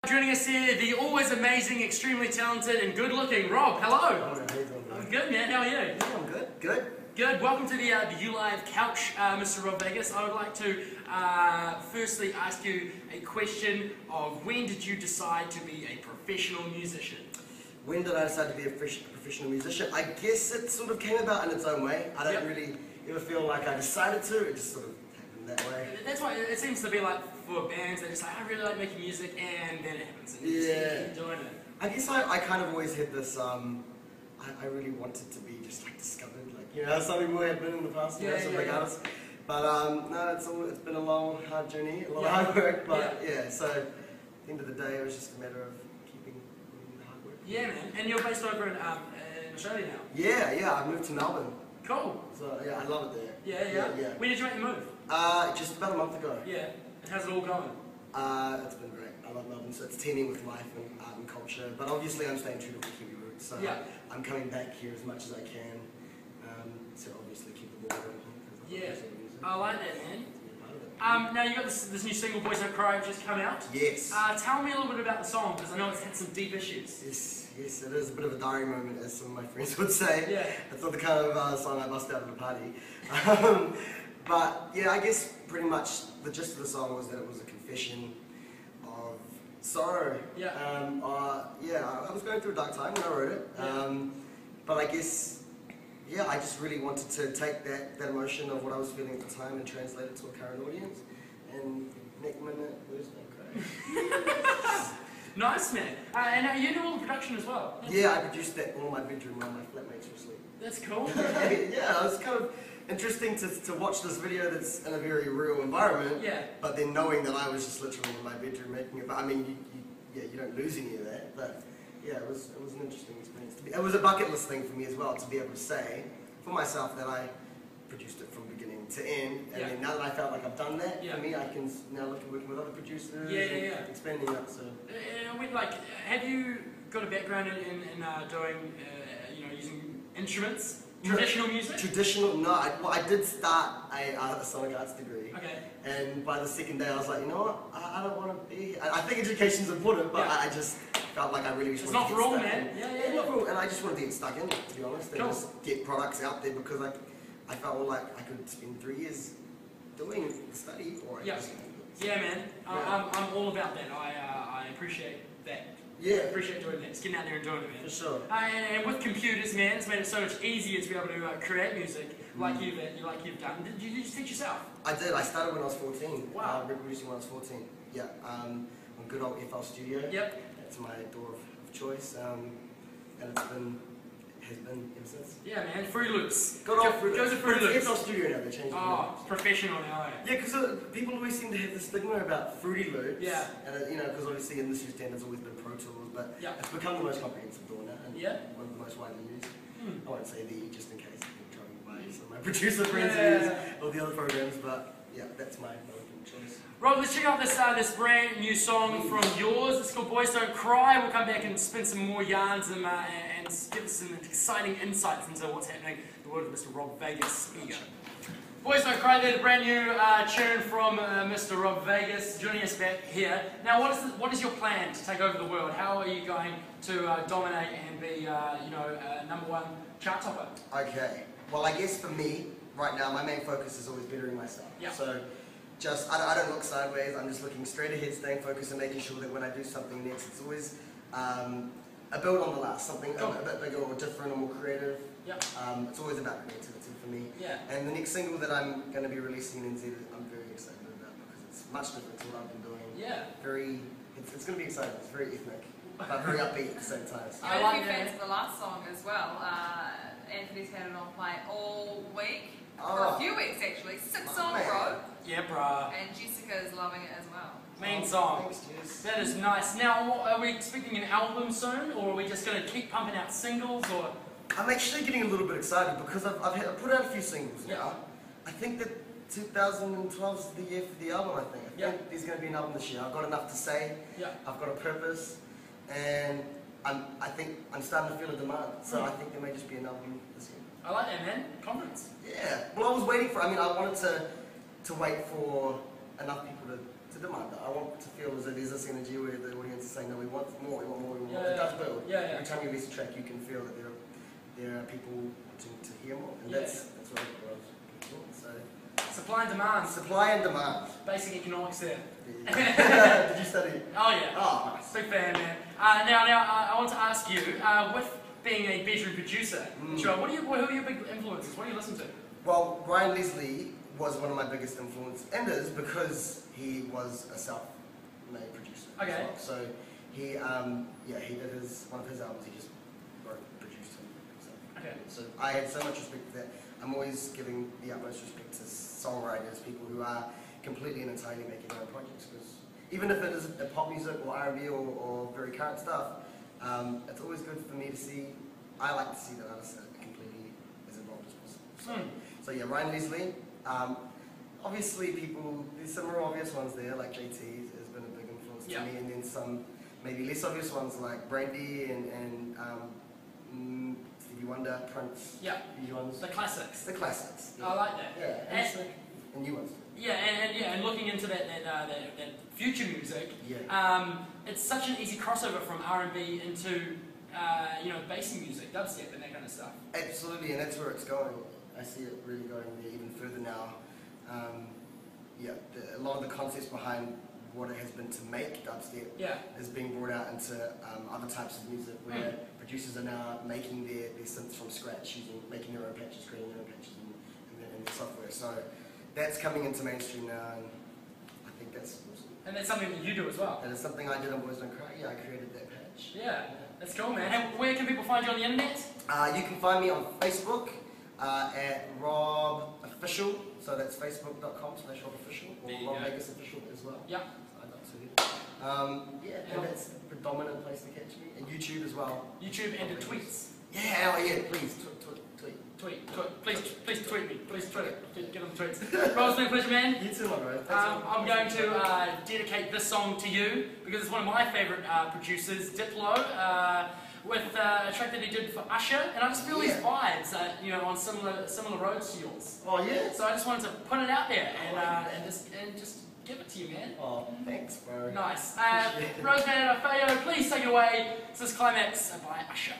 Joining us here, the always amazing, extremely talented and good-looking Rob. Hello. I'm good, man. How are you? Yeah, I'm good. Good. Good. Welcome to the ULive couch, Mr. Rob Vegas. I would like to firstly ask you a question of when did you decide to be a professional musician? When did I decide to be a professional musician? I guess it sort of came about in its own way. I don't really ever feel like I decided to. It just sort of happened that way. That's why it seems to be like for bands, they're just like, I really like making music, and then it happens. And you just keep doing it. I guess I kind of always had this, I really wanted to be just like discovered, like, you know, some people have been in the past, you know, some big artists. But no, it's been a long, hard journey, a lot of hard work, but so at the end of the day, it was just a matter of keeping the hard work. Yeah, man. And you're based over in Australia now? Yeah, I moved to Melbourne. Cool. So yeah, I love it there. Yeah. When did you make the move? Just about a month ago. Yeah. And how's it all going? It's been great. I love Melbourne, so it's teeming with life and art and culture. But obviously, I'm staying true to the Kiwi roots, so I'm coming back here as much as I can. So obviously, keep the ball rolling. Yeah, I like that, man. Now you got this new single, "Boys Don't Cry," which just come out. Yes. Tell me a little bit about the song, because I know it's had some deep issues. Yes, it is a bit of a diary moment, as some of my friends would say. Yeah. It's not the kind of song I bust out at a party. But yeah, I guess pretty much the gist of the song was that it was a confession of sorrow. Yeah. I was going through a dark time when I wrote it. But I guess, I just really wanted to take that emotion of what I was feeling at the time and translate it to a current audience. And next minute, Boys Don't Cry. Nice, man. And you do all the production as well? Yeah, I produced that in my bedroom while my flatmates were asleep. That's cool. Yeah, it was kind of interesting to watch this video that's in a very real environment, but then knowing that I was just literally in my bedroom making it. But I mean, you don't lose any of that. But yeah, it was an interesting experience. It was a bucket list thing for me as well, to be able to say for myself that I produced it from beginning to end. And then now that I felt like I've done that, for me, I can now look at working with other producers, expanding that. So, have you got a background in doing, using instruments? Traditional music? Traditional, no. I did start a Sonic Arts degree. Okay. And by the second day I was like, you know what, I don't want to be... I think education's important, but I just felt like I really just wanted to get stuck in. It's not for all, man. Not for all. And I just wanted to get stuck in, to be honest, and just get products out there, because I felt like I could spend 3 years doing the study, or I just... Yeah, man. I'm all about that. I appreciate that. Yeah. I appreciate doing that. Just getting out there and doing it, man. For sure. And with computers, man, it's made it so much easier to be able to create music like you've done. Did you just teach yourself? I did. I started when I was 14. Wow. Reproducing when I was 14. Yeah. On good old FL Studio. Yep. That's my door of choice. And has been ever since. Yeah, man. Fruity Loops. Good old Fruity Loops. Go to Fruity Loops. FL Studio now. They changed it. Oh, professional now, eh? Yeah, because people always seem to have this stigma about Fruity Loops. Yeah. And because obviously industry standards always been Pro Tools, but it's become the most comprehensive door now, and one of the most widely used. I won't say the, just in case people try to buy some of my producer friends use all the other programs, but yeah, that's my choice. Rob, let's check out this brand new song from yours. It's called Boys Don't Cry. We'll come back and spin some more yarns and give us some exciting insights into what's happening in the world of Mr. Rob Vegas. Here you go. Boys Don't Cry, they're the brand new tune from Mr. Rob Vegas, joining us back here. Now, what is your plan to take over the world? How are you going to dominate and be, a #1 chart topper? Okay. Well, I guess for me, right now, my main focus is always bettering myself. Yeah. So, I don't look sideways. I'm just looking straight ahead, staying focused, and making sure that when I do something next, it's always a build on the last, something a bit bigger or different or more creative. Yep. It's always about creativity for me. Yeah. And the next single that I'm going to be releasing in NZ, I'm very excited about, because it's much different to what I've been doing. Yeah. It's going to be exciting. It's very ethnic, but very upbeat at the same time. So. I like fans of the last song as well. Anthony's had it on play all week. For a few weeks actually, 6 on a row. Yeah, bruh. And Jessica is loving it as well. Main song. Thanks, Jess. That is nice. Now, are we expecting an album soon, or are we just going to keep pumping out singles, or? I'm actually getting a little bit excited because I've put out a few singles now. I think that 2012 is the year for the album, I think. I think there's going to be an album this year. I've got enough to say. I've got a purpose. And I think I'm starting to feel a demand. So I think there may just be an album this year. I like that, man. Confidence. Yeah. Well, I was waiting for, I wanted to wait for enough people to demand that. I want to feel as though there's this energy where the audience saying, no, we want more, we want more, we want more. It does build. Every time you release a track, you can feel that there are people wanting to hear more, and that's what it was. So supply and demand. Supply and demand. Basic economics there. Did you study? Oh yeah. Oh, nice. Big fan, man. Now, I want to ask you, with being a bedroom producer, who are your big influences? What do you listen to? Well, Ryan Leslie was one of my biggest influences, and is because he was a self-made producer. Okay. As well. So he did one of his albums. He just wrote, produced him himself. Okay. So I had so much respect for that. I'm always giving the utmost respect to songwriters, people who are completely and entirely making their own projects. Because even if it is pop music or R&B or very current stuff, it's always good for me to see. I like to see that artists are completely as involved as possible. So yeah, Ryan Leslie. Obviously, there's some more obvious ones there, like JT has been a big influence to me, and then some maybe less obvious ones like Brandy and Stevie Wonder, Prince. Yeah. These ones. The classics. The classics. Yeah. I like that. Yeah. And new ones. Yeah, and looking into that future music, it's such an easy crossover from R&B into bassy music, dubstep, and that kind of stuff. Absolutely, and that's where it's going. I see it really going there even further now. A lot of the concepts behind what it has been to make dubstep is being brought out into other types of music where producers are now making their synths from scratch, making their own patches, creating their own patches in the software. So that's coming into mainstream now, and I think that's awesome. And that's something that you do as well. And it's something I did on Boys Don't Cry. Yeah, I created that patch. Yeah, that's cool, man. And where can people find you on the internet? You can find me on Facebook at Rob Official. So that's facebook.com/Rob Official, or Rob Vegas Official as well. Yeah. And that's the predominant place to catch me. And YouTube as well. YouTube and the tweets. Yeah, please Tweet. Please tweet me. Please tweet it. Get on the tweets. Rob, it's been a pleasure, man. You too, my bro. I'm going to dedicate this song to you because it's one of my favourite producers, Diplo, with a track that he did for Usher, and I just feel these vibes, on similar roads to yours. Oh yeah. So I just wanted to put it out there and just give it to you, man. Oh, thanks, bro. Nice. Roseman and Afeo, please take it away. This is Climax by Usher.